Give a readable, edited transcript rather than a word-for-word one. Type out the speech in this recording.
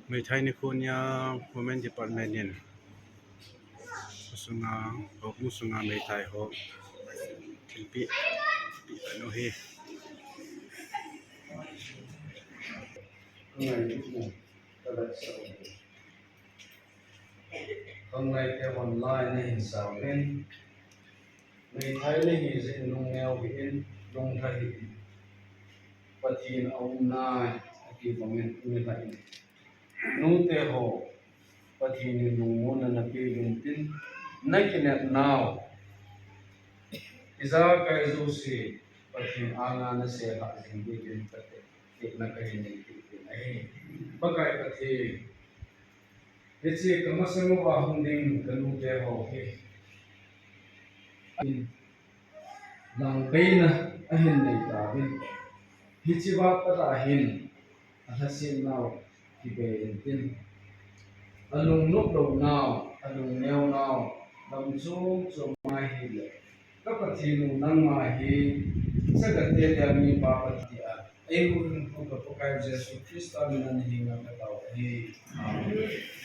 May Thai ni kunya Women Department yen. Sunga ho musunga may Thai ho. Tilpi pi ano he. ข้างในแค่วันไล่ในหินสาวเอ็นในไทยในหินสิลงแนวหินลงไทยปะทีนเอาหน้าที่บางเงินไม่ได้นู้เตะหัวปะทีนลงมูนันปีลงตินนักกินเน็ตนาวอิจฉาใครจูสิปะทีนอ่างานเสียหายสิ่งที่เป็นปะเทเก็บนักเรียนในที่เป็นไอ้ปะไก่ปะทีIsi kemasan mo ba hunding kanute ho he. Lang pain ahin nei ta bin. Hichiwa para ahin ahasin naw kibe tin. Alung nuk do naw, alung neo naw, lam chung chung mai hi le. Kapatinu nang mai hi sagate ya mi pa patia. Ai hun ko ka Jesus Christ amin an hinga ka taw. Amen.